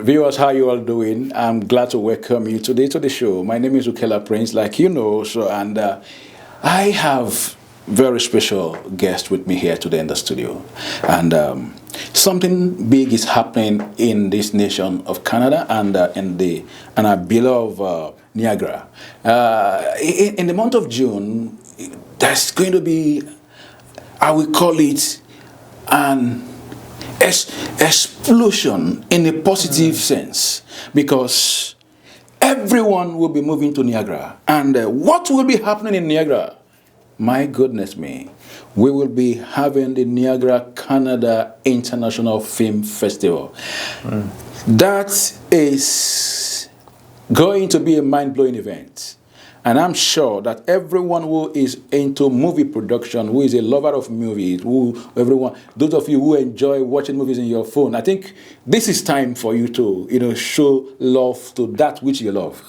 Viewers, how you all doing? I'm glad to welcome you today to the show. My name is Ukela Prince, like you know, I have very special guest with me here today in the studio, and something big is happening in this nation of Canada and our beloved Niagara. In the month of June, there's going to be, I will call it, an explosion in a positive sense, because everyone will be moving to Niagara. And what will be happening in Niagara? My goodness me, we will be having the Niagara Canada International Film Festival. That is going to be a mind-blowing event. And I'm sure that everyone who is into movie production, who is a lover of movies, those of you who enjoy watching movies in your phone, I think this is time for you to, show love to that which you love.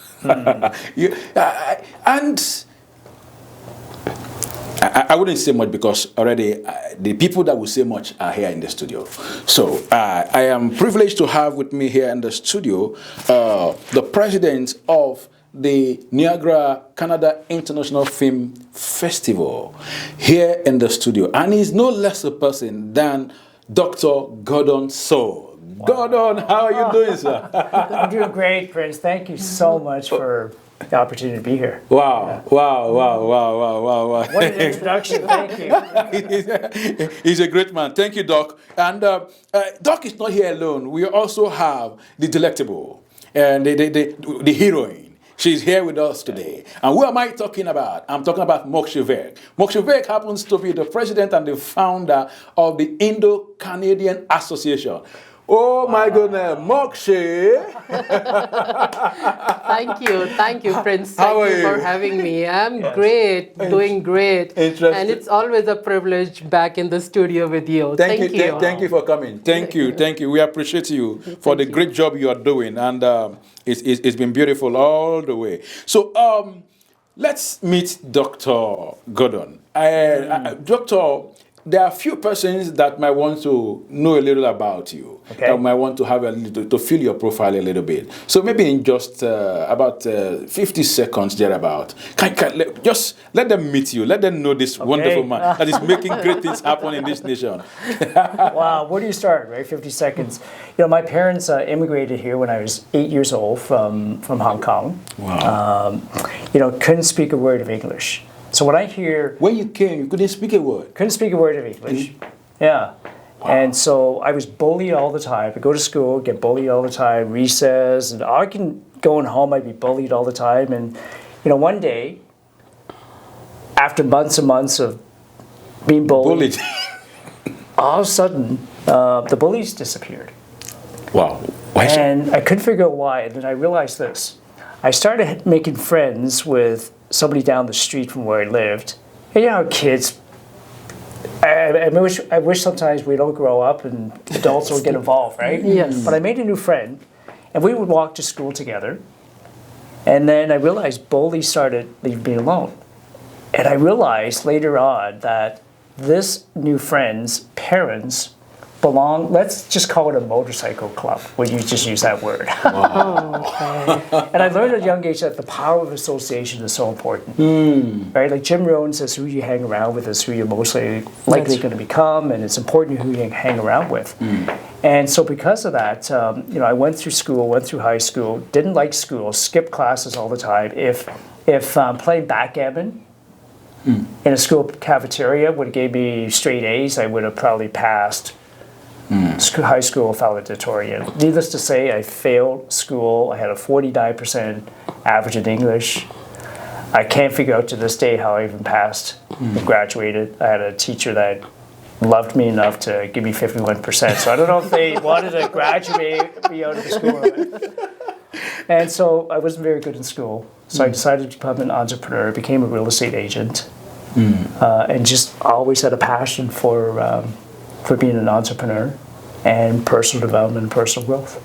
I wouldn't say much because already the people that will say much are here in the studio. So I am privileged to have with me here in the studio the president of the Niagara Canada International Film Festival here in the studio. And he's no less a person than Dr. Gordon So. Wow. Gordon, how are you doing, sir? I'm doing great, Prince. Thank you so much for the opportunity to be here. Wow, yeah. Wow. What an introduction, thank you. He's a great man. Thank you, Doc. And Doc is not here alone. We also have the delectable and the heroine. She's here with us today. And who am I talking about? I'm talking about Mokshi Virk. Mokshi Virk happens to be the president and the founder of the Indo-Canadian Association. Oh my goodness, Mokshi! Thank you, Prince. How are you? For having me. I'm great, doing great. And it's always a privilege back in the studio with you. Thank you. Thank you for coming. Thank you. We appreciate you for the great job you are doing, and it's been beautiful all the way. So let's meet Dr. Gordon. Doctor, there are a few persons that might want to know a little about you. Okay. That might want to have to fill your profile a little bit. So maybe in just about 50 seconds thereabout, just let them meet you. Let them know this wonderful man that is making great things happen in this nation. Wow, where do you start, right? 50 seconds. My parents immigrated here when I was 8 years old from Hong Kong. Wow. Couldn't speak a word of English. So when I hear... When you came, you couldn't speak a word? Couldn't speak a word of English. Yeah. Wow. And so I was bullied all the time. I go to school, get bullied all the time, recess, and I can go home, I'd be bullied all the time. And, one day, after months and months of being bullied. All of a sudden, the bullies disappeared. Wow. Why so? And I couldn't figure out why. And then I realized this. I started making friends with somebody down the street from where I lived. And kids, I wish sometimes we don't grow up and adults will get involved, right? Yes. But I made a new friend, and we would walk to school together. And then I realized bullies started leaving me alone. And I realized later on that this new friend's parents belong, let's just call it a motorcycle club, when you just use that word. Wow. Okay. And I learned at a young age that the power of association is so important. Right? Like Jim Rohn says, who you hang around with is who you're most likely going to become, and it's important who you hang around with. And so because of that, I went through school, went through high school, didn't like school, skipped classes all the time. If playing backgammon in a school cafeteria would have gave me straight A's, I would have probably passed high school valedictorian. Needless to say, I failed school. I had a 49% average in English. I can't figure out to this day how I even passed and graduated. I had a teacher that loved me enough to give me 51%. So I don't know if they wanted to graduate me out of the school. And so I wasn't very good in school. So I decided to become an entrepreneur, became a real estate agent, and just always had a passion for being an entrepreneur and personal development and personal growth.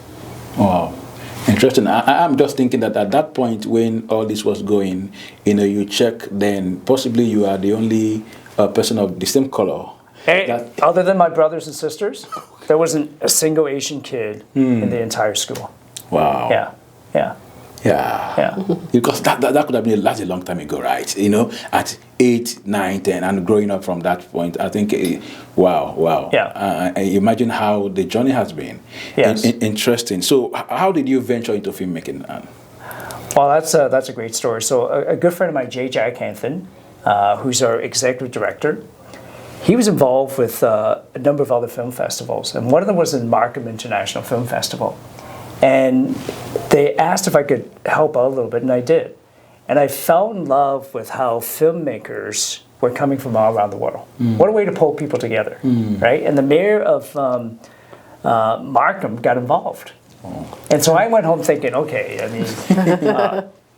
Wow. Interesting. I'm just thinking that at that point when all this was going, you check, then possibly you are the only person of the same color. Other than my brothers and sisters, there wasn't a single Asian kid in the entire school. Wow. Yeah. Because that could have been that's a long time ago, right? You know, at 8, 9, 10, and growing up from that point, I think, wow. Yeah. Imagine how the journey has been. Yes. Interesting. So, how did you venture into filmmaking? Well, that's a great story. So, a good friend of mine, J. Jack Hanson, who's our executive director, he was involved with a number of other film festivals, and one of them was the Markham International Film Festival. And they asked if I could help out a little bit, and I did. And I fell in love with how filmmakers were coming from all around the world. What a way to pull people together, right? And the mayor of Markham got involved. And so I went home thinking, okay, I mean,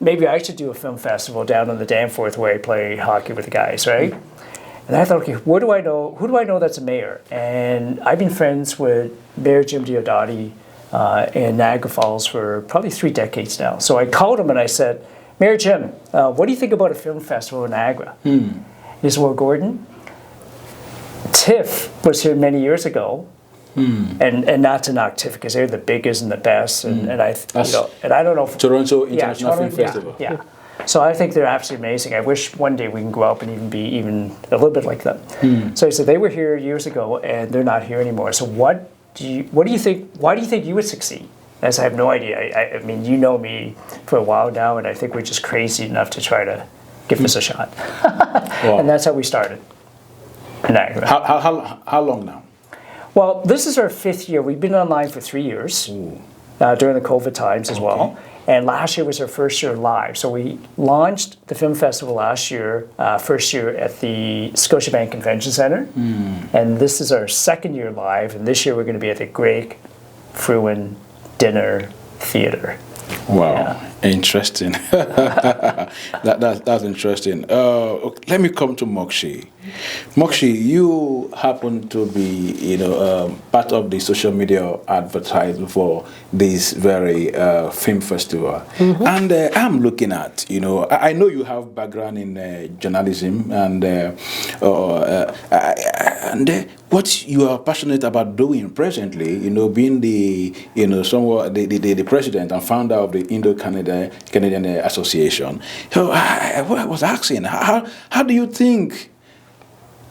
maybe I should do a film festival down in the Danforth where I play hockey with the guys, right? And I thought, okay, what do I know? Who do I know that's a mayor? And I've been friends with Mayor Jim Diodati in Niagara Falls for probably 3 decades now. So I called him and I said, Mayor Jim, what do you think about a film festival in Niagara? He said, well, Gordon, TIFF was here many years ago, and not to knock TIFF because they're the biggest and the best, and I don't know if Toronto International Film Festival. Yeah. So I think they're absolutely amazing. I wish one day we can go up and be even a little bit like them. So he said they were here years ago and they're not here anymore. So what do you think? Why do you think you would succeed? I said, I have no idea. I mean, you know me for a while now, and I think we're just crazy enough to try to give this a shot. Wow. And that's how we started. How long now? Well, this is our 5th year. We've been online for 3 years during the COVID times as well. And last year was our first year live. So we launched the film festival last year, first year at the Scotiabank Convention Center. And this is our 2nd year live. And this year we're going to be at the Greg Fruin Dinner Theater. Wow, interesting. That's interesting. Let me come to Mokshi. Mokshi, you happen to be, part of the social media advertising for this very film festival, and I'm looking at, I know you have background in journalism and what you are passionate about doing presently, being the, the president and founder of the Canadian Association. So I was asking, how do you think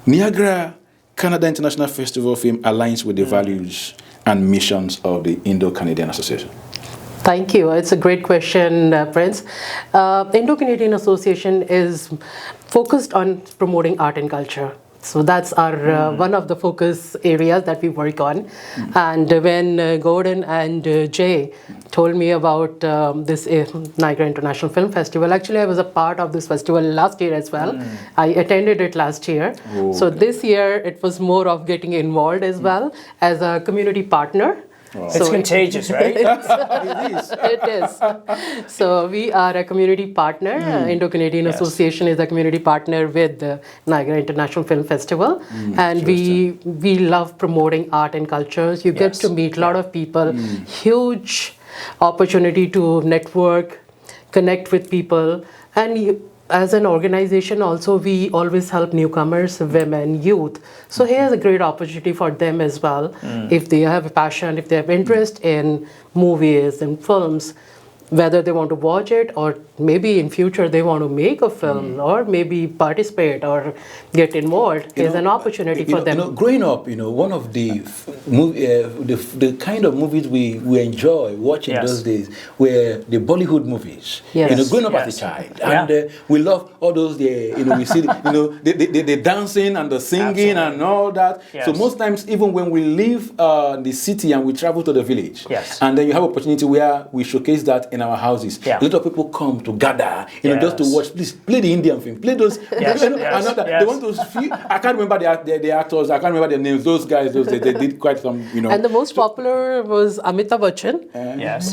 Niagara Canada International Festival of Film aligns with the values and missions of the Indo-Canadian Association? Thank you. It's a great question, Prince. Indo-Canadian Association is focused on promoting art and culture. So that's our one of the focus areas that we work on. And when Gordon and Jay told me about this Niagara International Film Festival, actually I was a part of this festival last year as well. I attended it last year. So this year it was more of getting involved as well as a community partner. Wow. So it's contagious, right? It is. So we are a community partner. Indo-Canadian Association is a community partner with the Niagara International Film Festival. And we love promoting art and cultures. You get to meet a lot of people. Huge opportunity to network, connect with people. And as an organization also, we always help newcomers, women, youth. So here's a great opportunity for them as well. If they have a passion, if they have interest in movies and films, whether they want to watch it or maybe in future they want to make a film or maybe participate or get involved, is an opportunity for them. Growing up, one of the kind of movies we enjoy watching those days were the Bollywood movies. Growing up as a child, and we love all those. We see the dancing and the singing and all that. So most times, even when we leave the city and we travel to the village, and then you have opportunity where we showcase that in our houses. A lot of people come to gather, just to watch. Please play the Indian film. Play those. They want to see. I can't remember the actors. I can't remember their names. Those guys. They did quite some. And the most popular was Amitabh Bachchan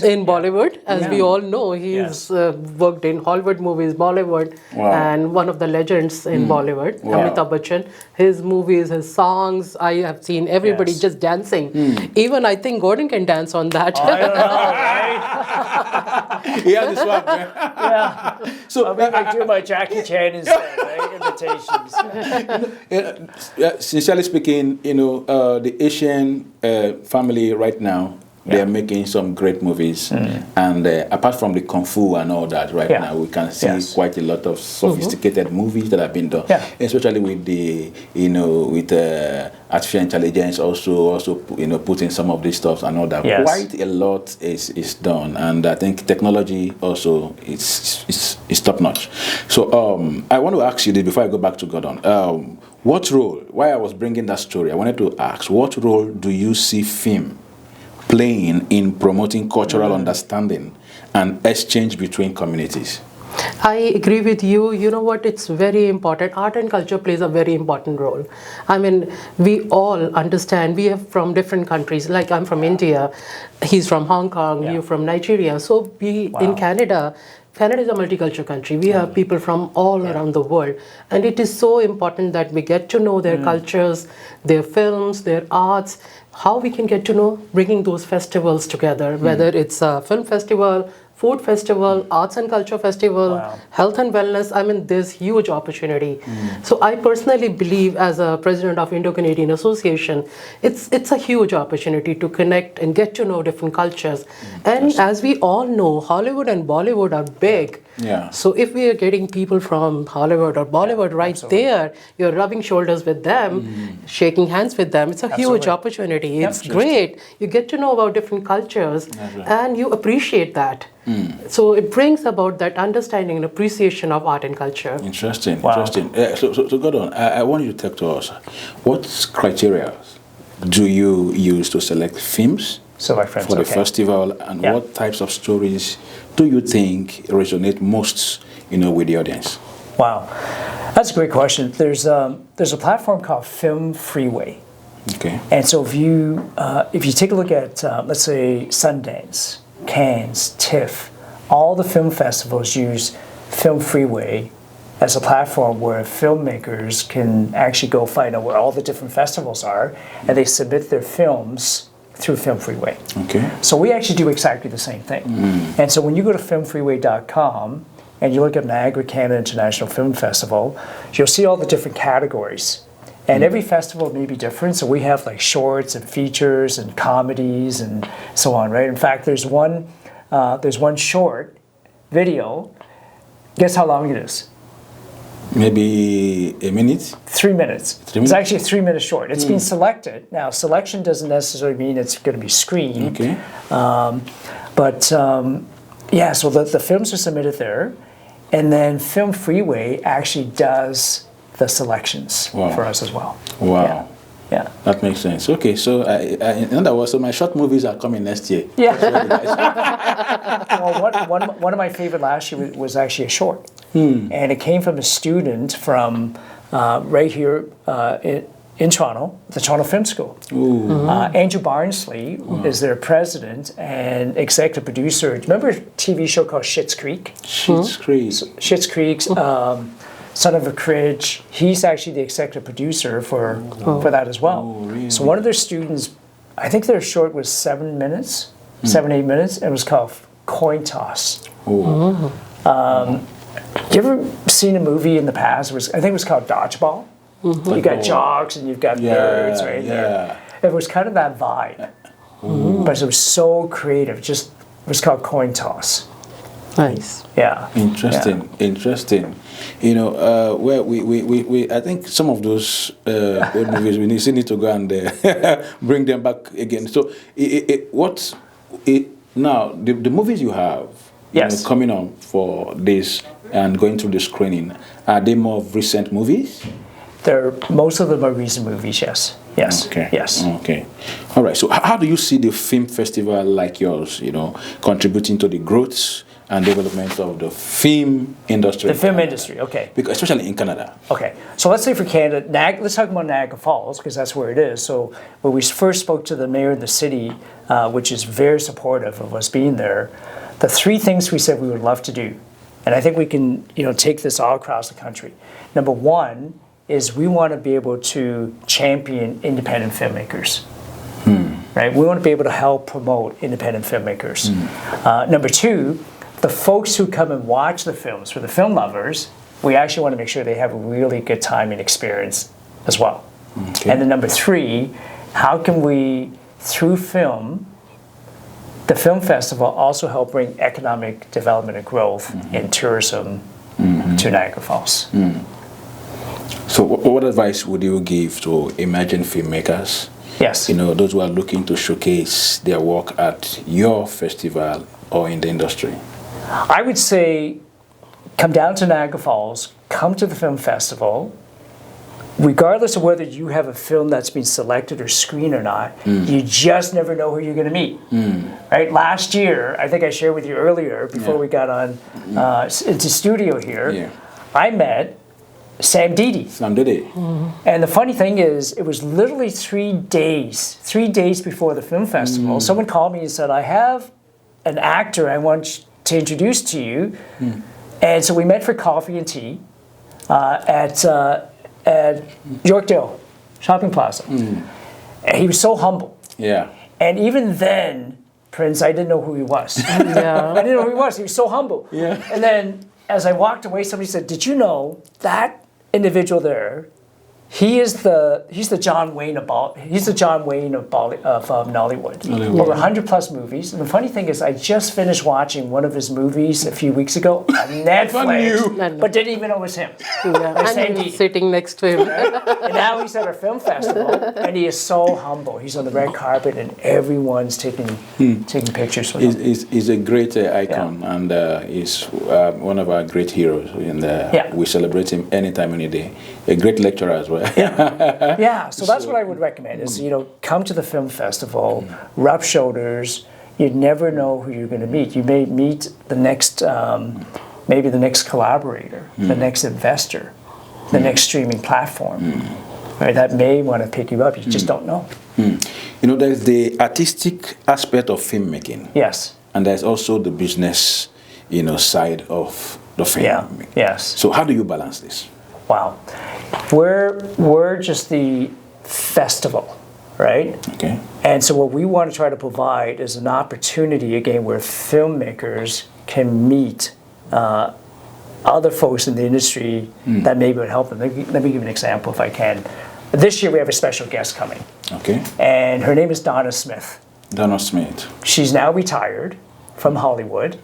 in Bollywood, as we all know. He's worked in Hollywood movies, Bollywood, and one of the legends in Bollywood. Amitabh Bachchan. His movies, his songs. I have seen everybody just dancing. Even I think Gordon can dance on that. I don't know, right? He has the swag, man. So maybe I do my Jackie Chan instead, right? Invitations. Sincerely speaking, the Asian family right now They are making some great movies, and apart from the kung fu and all that, right now we can see quite a lot of sophisticated movies that have been done, especially with the with artificial intelligence also putting some of these stuff and all that. Quite a lot is done, and I think technology also is top notch. So I want to ask you this before I go back to Gordon. What role? Why I was bringing that story, I wanted to ask, what role do you see film playing in promoting cultural understanding and exchange between communities? I agree with you. You know what? It's very important. Art and culture plays a very important role. I mean, we all understand. We are from different countries. Like I'm from India. He's from Hong Kong. You're from Nigeria. So in Canada. Canada is a multicultural country. We have people from all around the world. And it is so important that we get to know their cultures, their films, their arts, how we can get to know bringing those festivals together, whether it's a film festival, food festival, arts and culture festival, health and wellness. I mean, there's huge opportunity. So I personally believe, as a president of Indo-Canadian Association, it's a huge opportunity to connect and get to know different cultures. And as we all know, Hollywood and Bollywood are big. So if we are getting people from Hollywood or Bollywood there, you're rubbing shoulders with them, shaking hands with them. It's a huge opportunity. It's great. You get to know about different cultures and you appreciate that. So it brings about that understanding and appreciation of art and culture. Interesting. So Gordon, I want you to talk to us. What criteria do you use to select films for the festival, and what types of stories do you think resonate most, with the audience? Wow, that's a great question. There's a platform called Film Freeway. Okay. And so if you take a look at let's say Sundance, Cannes, TIFF, all the film festivals use Film Freeway as a platform where filmmakers can actually go find out where all the different festivals are, and they submit their films through Film Freeway. Okay. So we actually do exactly the same thing. And so when you go to filmfreeway.com and you look at Niagara Canada International Film Festival, you'll see all the different categories. And every festival may be different. So we have like shorts and features and comedies and so on, right? In fact, there's one short video. Guess how long it is? Maybe a minute? 3 minutes. It's actually a 3-minute short. It's been selected. Now, selection doesn't necessarily mean it's going to be screened. Okay. So the films are submitted there. And then Film Freeway actually does the selections for us as well. Wow. Yeah. That makes sense. Okay, so in other words, so my short movies are coming next year. Yeah. Well, one of my favorite last year was actually a short. And it came from a student from right here in Toronto, the Toronto Film School. Andrew Barnsley is their president and executive producer. Remember a TV show called Schitt's Creek? Schitt's Creek. Schitt's Creek. Son of a Cridge, he's actually the executive producer for that as well. Really? So one of their students, I think their short was 7 minutes, 7-8 minutes, and it was called Coin Toss. You ever seen a movie in the past? I think it was called Dodgeball. You got jocks and you've got nerds right there. It was kind of that vibe, but it was so creative. It was called Coin Toss. Nice. Yeah. Interesting. Where we I think some of those old movies we need to go and bring them back again. So now the movies you have coming on for this and going through the screening, are they more of recent movies? Most of them are recent movies. Yes. Okay. Yes. Okay. All right. So how do you see the film festival like yours, contributing to the growth and development of the film industry? The film industry, okay. Because especially in Canada. Okay. So let's say for Canada, let's talk about Niagara Falls, because that's where it is. So when we first spoke to the mayor of the city, which is very supportive of us being there, the 3 things we said we would love to do, and I think we can take this all across the country. Number 1 is we want to be able to champion independent filmmakers. Right? We want to be able to help promote independent filmmakers. Number 2, the folks who come and watch the films, for the film lovers, we actually want to make sure they have a really good time and experience as well. Okay. And then number 3, how can we, through film, the film festival also helped bring economic development and growth in tourism to Niagara Falls. So what advice would you give to emerging filmmakers? Yes. Those who are looking to showcase their work at your festival or in the industry? I would say come down to Niagara Falls, come to the film festival. Regardless of whether you have a film that's been selected or screened or not, you just never know who you're going to meet. Right? Last year, I think I shared with you earlier, before we got on into studio here, I met Sam Didi. And the funny thing is, it was literally 3 days before the film festival. Someone called me and said, I have an actor I want to introduce to you. And so we met for coffee and tea at Yorkdale Shopping Plaza. And he was so humble. Yeah. And even then, Prince, I didn't know who he was. I didn't know who he was. He was so humble. Yeah. And then as I walked away, somebody said, did you know that individual there, he's the John Wayne of Nollywood. Over 100 plus movies. And the funny thing is, I just finished watching one of his movies a few weeks ago on Netflix, but didn't even know it was him. And he's sitting next to him. And now he's at a film festival, and he is so humble. He's on the red carpet, and everyone's taking pictures with him. He's a great icon, and he's one of our great heroes. And we celebrate him anytime, any day. A great lecturer as well. So that's what I would recommend is, come to the film festival, rub shoulders. You never know who you're going to meet. You may meet the next, maybe the next collaborator, the next investor, the next streaming platform, right? That may want to pick you up. You just don't know. There's the artistic aspect of filmmaking. Yes. And there's also the business, side of the film. Yeah. Yes. So how do you balance this? Wow. We're just the festival, right? Okay. And so what we want to try to provide is an opportunity, again, where filmmakers can meet other folks in the industry that maybe would help them. Let me give an example if I can. This year we have a special guest coming. Okay. And her name is Donna Smith. Donna Smith. She's now retired from Hollywood.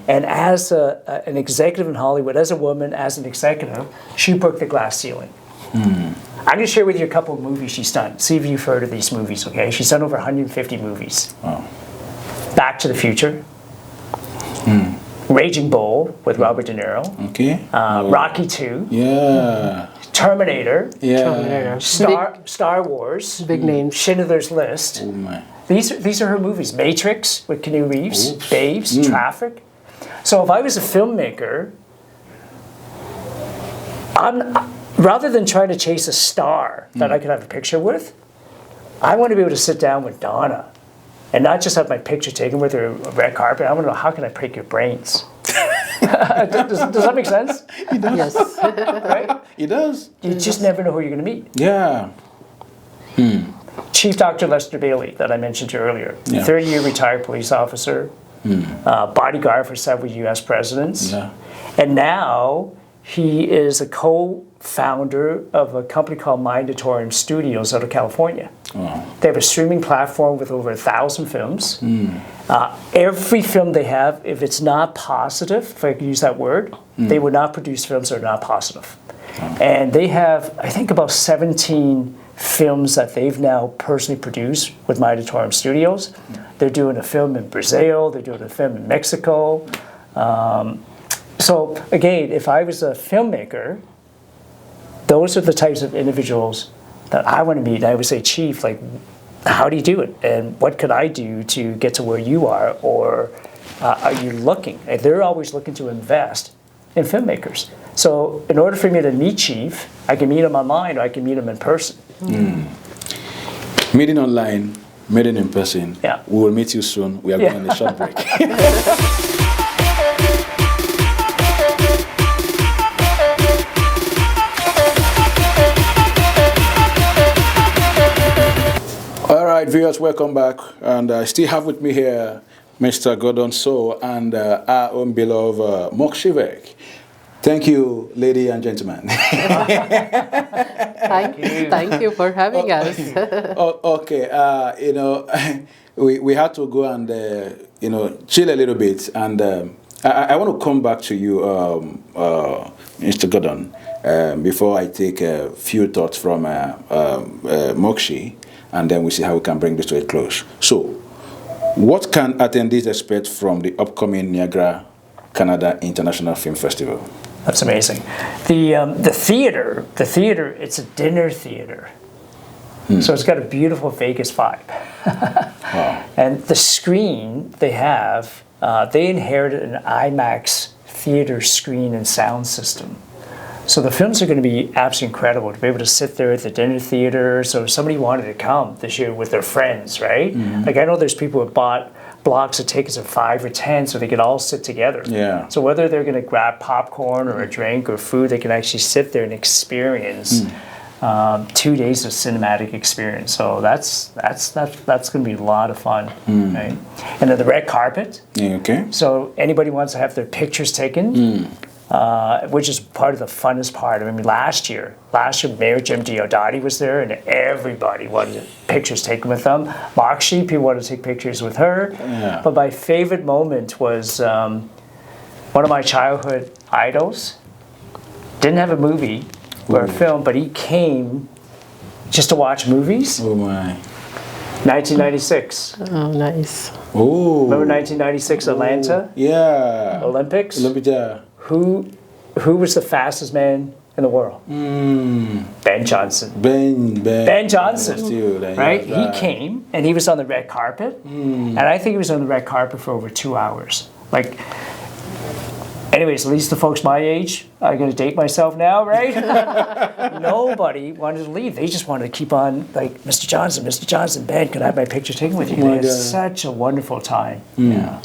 And as an executive in Hollywood, as a woman, as an executive, she broke the glass ceiling. I'm going to share with you a couple of movies she's done. See if you've heard of these movies, okay? She's done over 150 movies. Wow. Back to the Future. Raging Bull with Robert De Niro. Okay. Rocky 2. Yeah. Terminator. Yeah. Star Wars. Big names. Schindler's List. Oh my. These are her movies. Matrix with Keanu Reeves. Babes. Traffic. So if I was a filmmaker, rather than trying to chase a star that I could have a picture with, I want to be able to sit down with Donna and not just have my picture taken with her red carpet. I want to know, how can I break your brains? does that make sense? It does. Yes. Right? It does. You just never know who you're going to meet. Yeah. Chief Dr. Lester Bailey, that I mentioned to you earlier, 30-year retired police officer, bodyguard for several U.S. presidents. Yeah. And now he is a co-founder of a company called Mindatorium Studios out of California. Wow. They have a streaming platform with over 1,000 films. Every film they have, if it's not positive, if I can use that word, they would not produce films that are not positive. And they have, I think, about 17 films that they've now personally produced with Mindatorium Studios. They're doing a film in Brazil. They're doing a film in Mexico. So again, if I was a filmmaker, those are the types of individuals that I want to meet. I would say, Chief, like, how do you do it? And what could I do to get to where you are? Or are you looking? And they're always looking to invest in filmmakers. So in order for me to meet Chief, I can meet him online or I can meet him in person. Meeting online, meeting in person. Yeah. We will meet you soon. We are going on a short break. All right, viewers, welcome back. And I still have with me here Mr. Gordon So and our own beloved Mokshi Virk. Thank you, ladies and gentlemen. Thank you for having us. Okay, we had to go and chill a little bit, and I want to come back to you, Mr. Gordon, before I take a few thoughts from Mokshi, and then we see how we can bring this to a close. So, what can attendees expect from the upcoming Niagara, Canada International Film Festival? That's amazing. The theater, it's a dinner theater. So it's got a beautiful Vegas vibe. Wow. And the screen they have, they inherited an IMAX theater screen and sound system. So the films are going to be absolutely incredible to be able to sit there at the dinner theater. So if somebody wanted to come this year with their friends, right? Like I know there's people who bought blocks of tickets of 5 or 10 so they could all sit together. Yeah. So whether they're going to grab popcorn or a drink or food, they can actually sit there and experience 2 days of cinematic experience. So that's going to be a lot of fun, right? And then the red carpet. Yeah, okay. So anybody wants to have their pictures taken, which is part of the funnest part. I mean, last year, Mayor Jim Diodati was there, and everybody wanted pictures taken with them. Mokshi, people wanted to take pictures with her. Yeah. But my favorite moment was one of my childhood idols. Didn't have a movie or a film, but he came just to watch movies. Oh my. 1996. Oh, nice. Oh. Remember 1996 Atlanta Yeah. Olympics? Yeah. Who was the fastest man in the world? Ben Johnson. Ben Johnson, Still, right? He came and he was on the red carpet, and I think he was on the red carpet for over 2 hours. Like, anyways, at least the folks my age, I'm going to date myself now, right? Nobody wanted to leave. They just wanted to keep on, like, Mr. Johnson, Ben, can I have my picture taken with you? They had such a wonderful time. Yeah.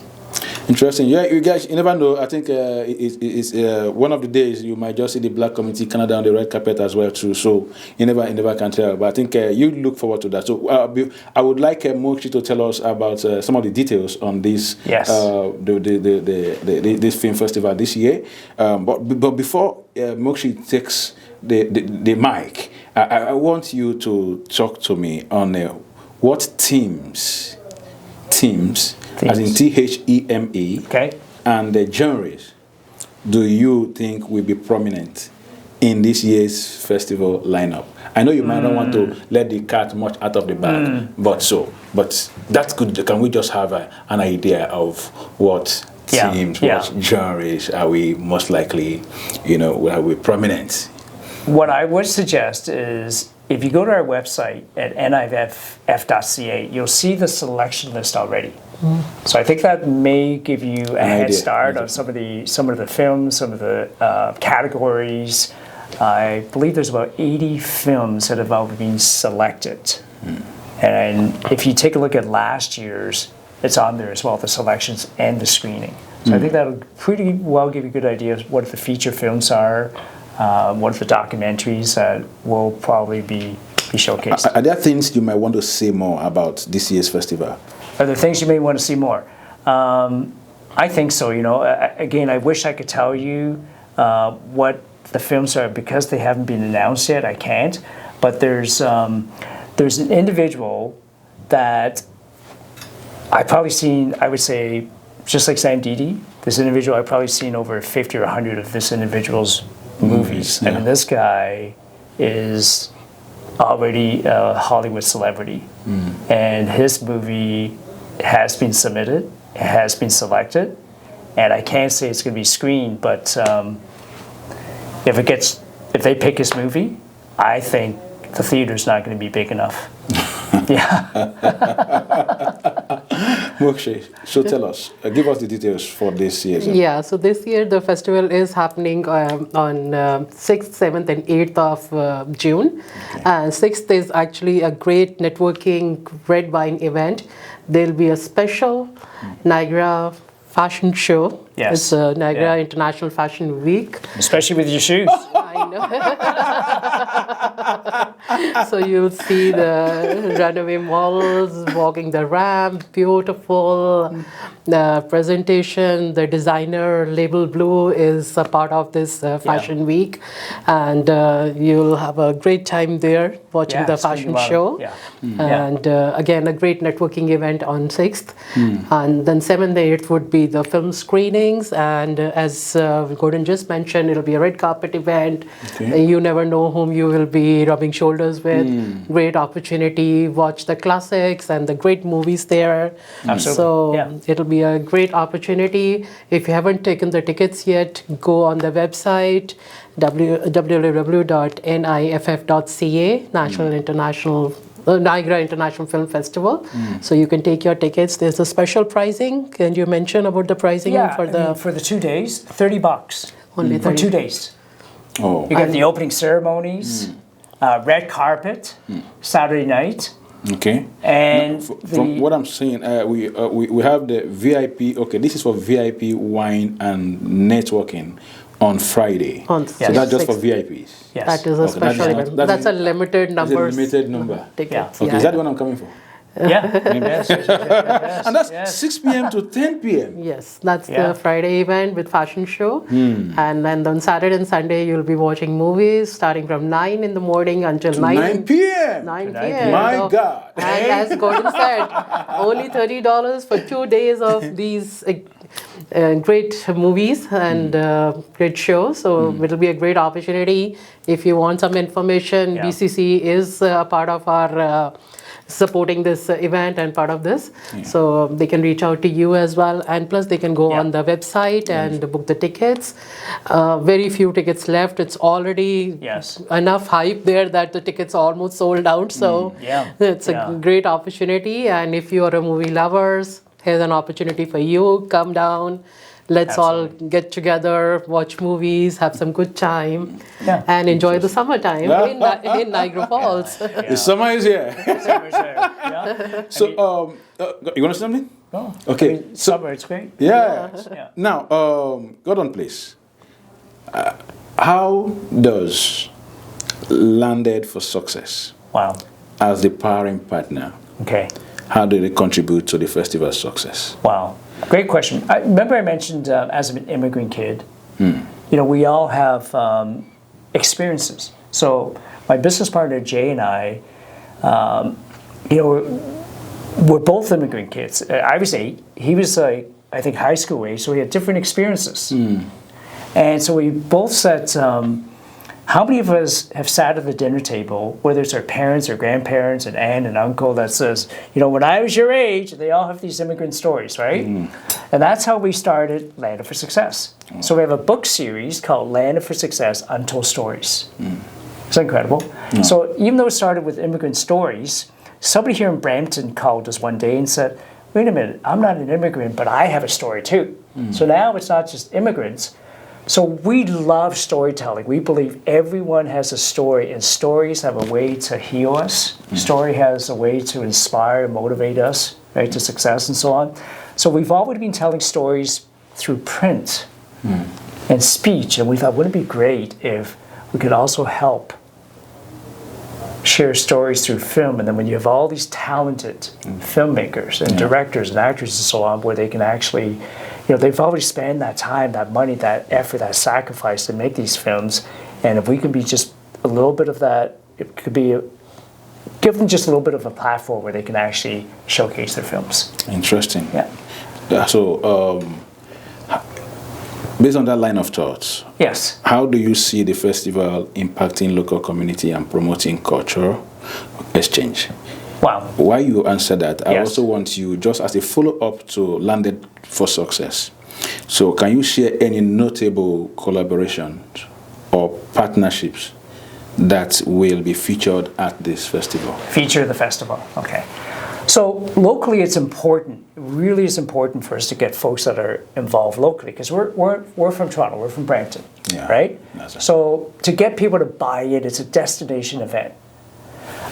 Interesting. Yeah, you guys, you never know. I think it's one of the days you might just see the Black community Canada on the red carpet as well too. So you never can tell. But I think you look forward to that. So I would like Mokshi to tell us about some of the details on this. Yes. This film festival this year. But before Mokshi takes the mic, I want you to talk to me on what themes, as in THEME, Okay. and the genres do you think will be prominent in this year's festival lineup? I know you might not want to let the cat much out of the bag, but that's good. Can we just have an idea of what themes, what genres are we most likely, will be prominent? What I would suggest is if you go to our website at niff.ca, you'll see the selection list already. So I think that may give you a head start on some of the films, some of the categories. I believe there's about 80 films that have already been selected. And if you take a look at last year's, it's on there as well, the selections and the screening. So I think that'll pretty well give you a good idea of what the feature films are, what are the documentaries that will probably be showcased. Are there things you might want to say more about this year's festival? Are there things you may want to see more? I think so. Again, I wish I could tell you what the films are because they haven't been announced yet. I can't. But there's an individual that I've probably seen. I would say, just like Sam Didi, this individual I've probably seen over 50 or 100 of this individual's movies. Yeah. I mean, this guy is already a Hollywood celebrity, and his movie has been submitted, has been selected, and I can't say it's going to be screened, but if they pick his movie, I think the theater's not going to be big enough. Yeah. Mokshi, so tell us, give us the details for this year. Yeah, so this year the festival is happening on 6th, 7th and 8th of June. Okay. 6th is actually a great networking red wine event. There'll be a special Niagara fashion show. Yes. It's Niagara International Fashion Week. Especially with your shoes. I know. So you'll see the runaway models walking the ramp, beautiful. The presentation, the designer Label Blue is a part of this fashion week, and you'll have a great time there watching the fashion show. And again, a great networking event on 6th. And then 7th and 8th would be the film screenings, and as Gordon just mentioned, it'll be a red carpet event. You never know whom you will be rubbing shoulders with. Great opportunity, watch the classics and the great movies there. Absolutely. So it'll be a great opportunity. If you haven't taken the tickets yet, go on the website www.niff.ca, Niagara International Film Festival. So you can take your tickets. There's a special pricing. Can you mention about the pricing for the 2 days? $30. Only for 2 days. Oh. You get the opening ceremonies, red carpet, Saturday night. Okay. And from what I'm saying, we have the VIP. Okay, this is for VIP wine and networking on Friday. So that's just for VIPs. Yes. That is a special event. That's a limited number. Limited number. Tickets. Okay, is that the one I'm coming for? Yes. And that's 6 p.m. to 10 p.m. Yes, that's the Friday event with fashion show. And then on Saturday and Sunday, you'll be watching movies starting from 9 in the morning until 9 p.m. 9 p.m. My God. And as Gordon said, only $30 for 2 days of these great movies and great shows. So it'll be a great opportunity. If you want some information, BCC is a part of our supporting this event and part of this. So they can reach out to you as well. And plus they can go on the website and book the tickets. Very few tickets left. It's already enough hype there that the tickets are almost sold out. So it's a great opportunity. And if you are a movie lovers, here's an opportunity for you. Come down. Let's all get together, watch movies, have some good time, and enjoy the summertime in Niagara Falls. The summer is here. So, you want to say something? Oh, okay. I mean, summer, it's great. Now, Gordon, please. How does Landed for Success, as the powering partner, how do they contribute to the festival's success? Wow. Great question. I remember I mentioned as an immigrant kid, we all have experiences. So my business partner Jay and I, we're both immigrant kids. I was 8. He was I think high school age. So we had different experiences. And so we both said, how many of us have sat at the dinner table, whether it's our parents or grandparents, an aunt and uncle that says, when I was your age, they all have these immigrant stories, right? And that's how we started Landed for Success. So we have a book series called Landed for Success, Untold Stories. It's incredible. So even though it started with immigrant stories, somebody here in Brampton called us one day and said, wait a minute, I'm not an immigrant, but I have a story too. So now it's not just immigrants. So we love storytelling. We believe everyone has a story, and stories have a way to heal us. Story has a way to inspire and motivate us, right, to success and so on. So we've always been telling stories through print and speech, and we thought, wouldn't it be great if we could also help share stories through film? And then when you have all these talented filmmakers and directors and actors and so on, where they can actually, they've already spent that time, that money, that effort, that sacrifice to make these films. And if we can be just a little bit of that, it could be, give them just a little bit of a platform where they can actually showcase their films. Interesting. So, based on that line of thoughts, how do you see the festival impacting local community and promoting cultural exchange? Wow. While you answer that, I also want you, just as a follow-up to Landed for Success, so can you share any notable collaborations or partnerships that will be featured at this festival? Feature the festival, okay. So locally it's important, it really is important for us to get folks that are involved locally, because we're from Toronto, we're from Brampton, right? So to get people to buy it, it's a destination event.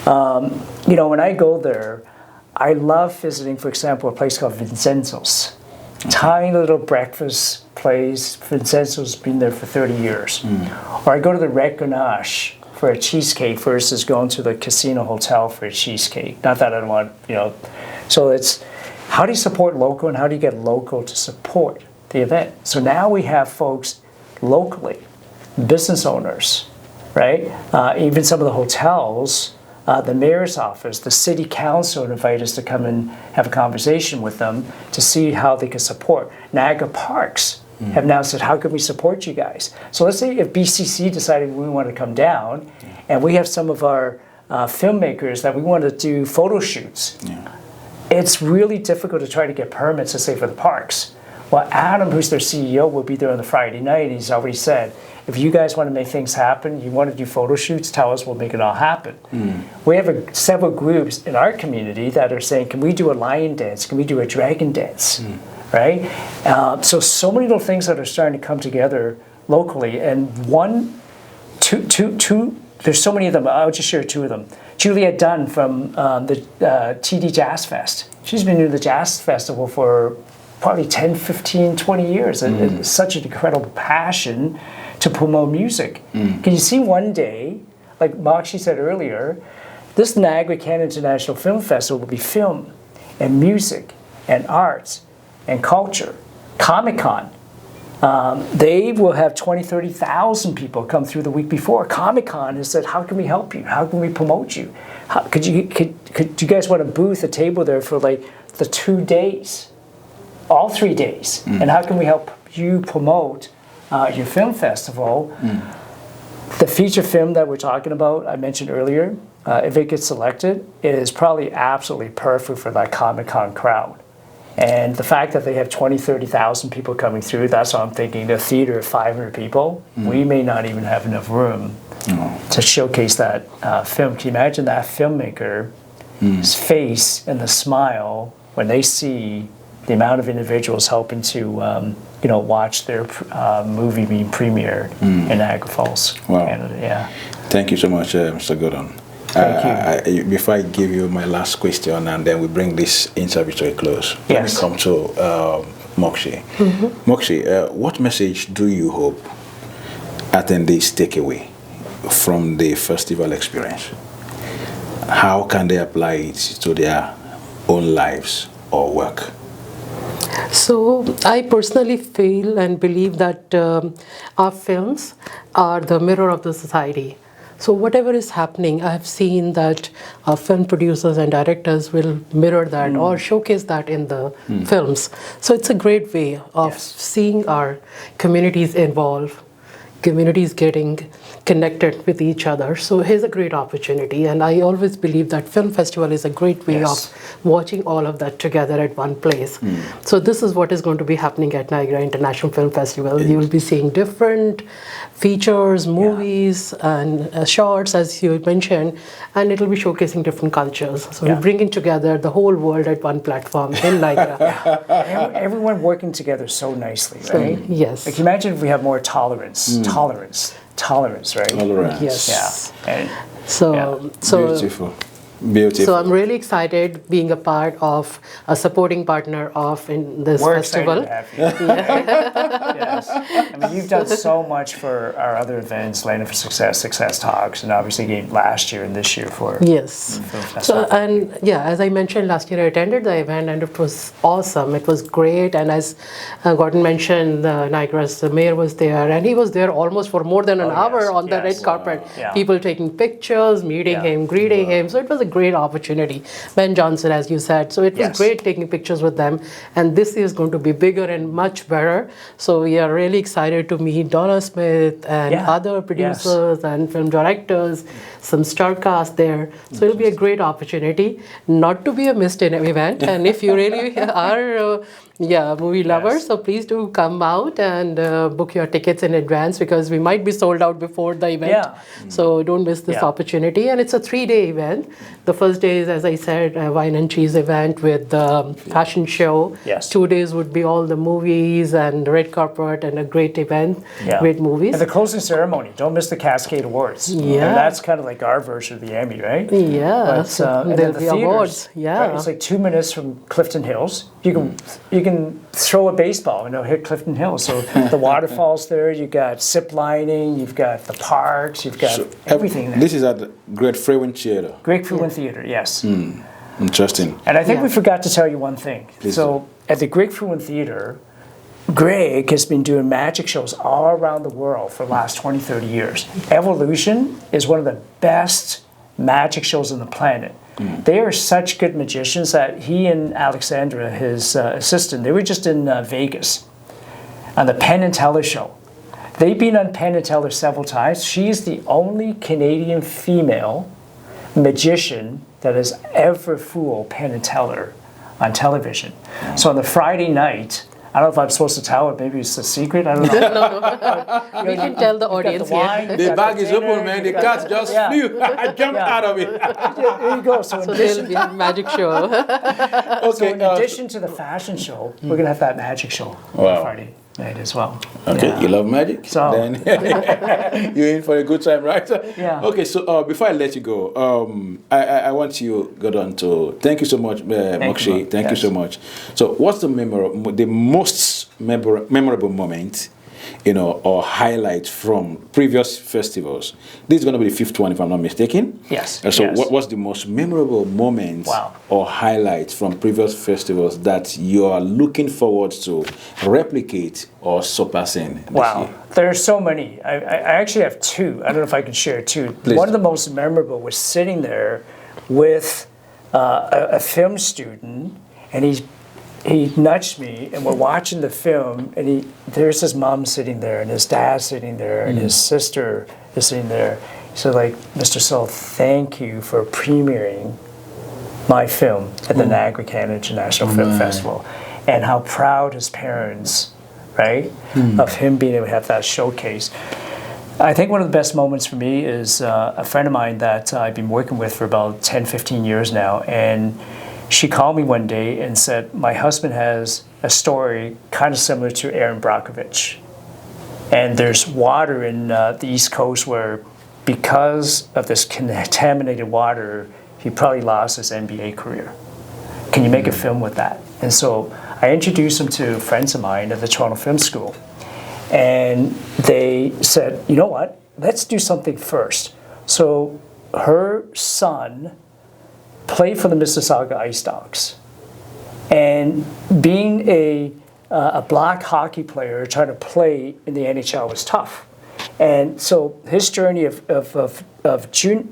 When I go there, I love visiting, for example, a place called Vincenzo's. Tiny little breakfast place. Vincenzo's been there for 30 years. Or I go to the Red Grenache for a cheesecake versus going to the casino hotel for a cheesecake. Not that I don't want, So it's how do you support local and how do you get local to support the event? So now we have folks locally, business owners, right? Even some of the hotels, the mayor's office, the city council invite us to come and have a conversation with them to see how they can support. Niagara Parks have now said, how can we support you guys? So let's say if BCC decided we want to come down and we have some of our filmmakers that we want to do photo shoots. It's really difficult to try to get permits, let's say, for the parks. Well, Adam, who's their CEO, will be there on the Friday night. He's already said, if you guys want to make things happen, you want to do photo shoots, tell us, we'll make it all happen. We have several groups in our community that are saying, can we do a lion dance? Can we do a dragon dance? Right? So many little things that are starting to come together locally. And two, there's so many of them. I'll just share two of them. Juliette Dunn from the TD Jazz Fest. She's been doing the Jazz Festival for probably 10, 15, 20 years. And it's such an incredible passion to promote music. Can you see one day, like Mokshi said earlier, this Niagara Canada International Film Festival will be film and music and arts and culture. Comic-Con. They will have 20, 30,000 people come through the week before. Comic-Con has said, how can we help you? How can we promote you? Could you guys want a booth, a table there for like the 2 days? All 3 days. And how can we help you promote your film festival? The feature film that we're talking about, I mentioned earlier, if it gets selected, it is probably absolutely perfect for that Comic-Con crowd. And the fact that they have 20, 30,000 people coming through, that's what I'm thinking. The theater of 500 people, we may not even have enough room to showcase that film. Can you imagine that filmmaker's face and the smile when they see the amount of individuals helping to watch their movie being premiered in Niagara Falls, Canada? Yeah. Thank you so much, Mr. Gordon. Thank you. Before I give you my last question and then we bring this interview to a close, let me come to Mokshi. Mokshi, what message do you hope attendees take away from the festival experience? How can they apply it to their own lives or work? So I personally feel and believe that our films are the mirror of the society. So whatever is happening, I have seen that film producers and directors will mirror that or showcase that in the films. So it's a great way of seeing our communities evolve, communities getting connected with each other. So here's a great opportunity. And I always believe that film festival is a great way of watching all of that together at one place. So this is what is going to be happening at Niagara International Film Festival. You will be seeing different features, movies, and shorts, as you mentioned, and it will be showcasing different cultures. So we're bringing together the whole world at one platform in Niagara. Everyone working together so nicely, right? Yes. Like imagine if we have more tolerance, right? Tolerance. Yes. Yeah. And So Beautiful. Beautiful. So I'm really excited being a part of a supporting partner of in this festival. Excited to have you. Yes. I mean, you've done so much for our other events, Landing for Success, Success Talks, and obviously again last year and this year for Yes. the film festival. So and as I mentioned last year, I attended the event and it was awesome. It was great, and as Gordon mentioned, Niagara's the mayor was there, and he was there almost for more than an hour on the red carpet. Yeah. People taking pictures, meeting him, greeting him. So it was a great opportunity. Ben Johnson, as you said. So it was great taking pictures with them. And this is going to be bigger and much better. So we are really excited to meet Donna Smith and other producers and film directors, some star cast there. So it'll be a great opportunity not to be a missed event. And if you really are movie lovers, so please do come out and book your tickets in advance, because we might be sold out before the event. So don't miss this opportunity. And it's a 3-day event. The first day is, as I said, a wine and cheese event with the fashion show. 2 days would be all the movies and red carpet and a great event, great movies. And the closing ceremony, don't miss the Cascade Awards. And that's kind of like our version of the Emmy, right? Yeah, But, and then there'll the be theaters, awards. right? It's like 2 minutes from Clifton Hills. You can throw a baseball, hit Clifton Hill. So the waterfalls there, you got zip lining, you've got the parks, you've got everything there. This is at the Great Frewen Theater. Great Frewen Theater, yes. Interesting. And I think we forgot to tell you one thing. Please. So at the Great Frewen Theater, Greg has been doing magic shows all around the world for the last 20, 30 years. Evolution is one of the best magic shows on the planet. They are such good magicians that he and Alexandra, his assistant, they were just in Vegas on the Penn and Teller show. They've been on Penn and Teller several times. She's the only Canadian female magician that has ever fooled Penn and Teller on television. So on the Friday night, I don't know if I'm supposed to tell it. Maybe it's a secret. I don't know. We can tell the audience here. The bag is open, man. The cat just flew. I jumped out of it. There you go. So There'll be a magic show. So in addition to the fashion show, we're going to have that magic show on Friday night as well. Okay, you love magic? So then you're in for a good time, right? Yeah. Okay, so before I let you go, I want you, Gordon, to thank you so much, Mokshi. Thank you so much. So what's the most memorable moment, or highlight from previous festivals? This is going to be the 5th one, if I'm not mistaken. Yes. So yes. what's the most memorable moment or highlight from previous festivals that you are looking forward to replicate or surpassing this year? There are so many. I actually have two. I don't know if I can share two. Please. One of the most memorable was sitting there with a film student, and he nudged me, and we're watching the film, and there's his mom sitting there, and his dad sitting there, and his sister is sitting there. So Mr. Seoul, thank you for premiering my film at the Niagara Canada International Film Festival, and how proud his parents, right, of him being able to have that showcase. I think one of the best moments for me is a friend of mine that I've been working with for about 10, 15 years now, and she called me one day and said, my husband has a story kind of similar to Aaron Brockovich. And there's water in the East Coast where, because of this contaminated water, he probably lost his NBA career. Can you make a film with that? And so I introduced him to friends of mine at the Toronto Film School. And they said, you know what, let's do something first. So her son played for the Mississauga Ice Dogs. And being a black hockey player trying to play in the NHL was tough. And so his journey of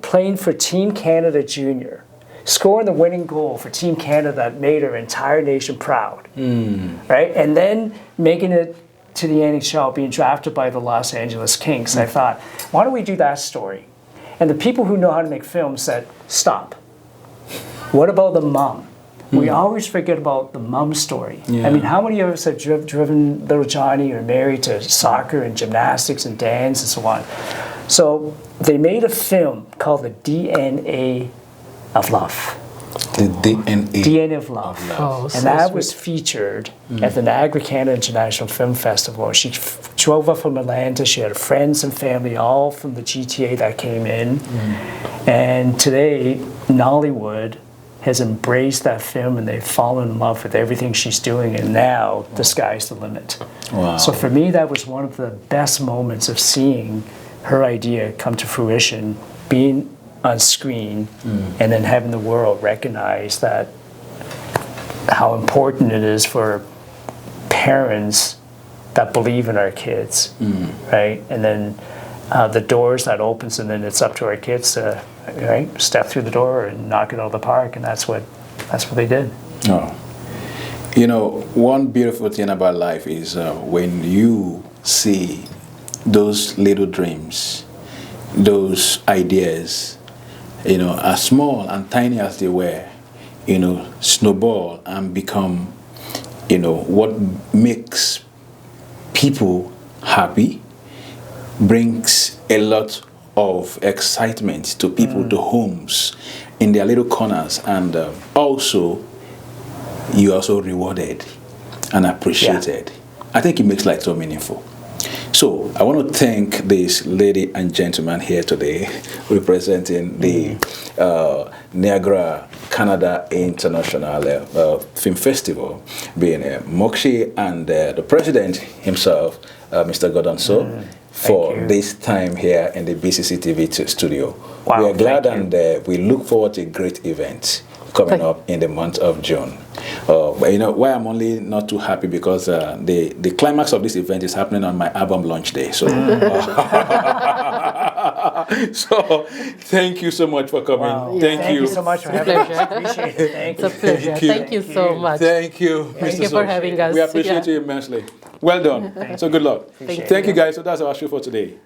playing for Team Canada Junior, scoring the winning goal for Team Canada that made our entire nation proud, right? And then making it to the NHL, being drafted by the Los Angeles Kings. I thought, why don't we do that story? And the people who know how to make films said, stop. What about the mom? We always forget about the mom story. I mean, how many of us have driven little Johnny or Mary to soccer and gymnastics and dance and so on? So they made a film called The DNA of Love. The DNA of Love. Oh, and that was featured at the Niagara Canada International Film Festival. She drove up from Atlanta. She had friends and family all from the GTA that came in. And today, Nollywood has embraced that film, and they've fallen in love with everything she's doing, and now the sky's the limit. Wow. So for me, that was one of the best moments of seeing her idea come to fruition, being on screen, and then having the world recognize that how important it is for parents that believe in our kids, right? And then the doors that opens, and then it's up to our kids to step through the door and knock it out of the park, and that's what they did. Oh. One beautiful thing about life is when you see those little dreams, those ideas, as small and tiny as they were, snowball and become, what makes people happy, brings a lot of excitement to people, to homes, in their little corners, and also you're also rewarded and appreciated. I think it makes life so meaningful. So I want to thank this lady and gentleman here today representing the Niagara, Canada International Film Festival, being Mokshi and the president himself, Mr. Gordon So, for this time here in the BCCTV studio. Wow, we are glad and we look forward to a great event coming up in the month of June. But you know why I'm only not too happy, because the climax of this event is happening on my album launch day. So, so thank you so much for coming. Wow. Thank you so much for having us. Appreciate it. Thank It's a pleasure. Thank you so much. Thank you, Thank Mr. you for having us. We appreciate you immensely. Well done. So good luck. Thank Thank you, guys. So that's our show for today.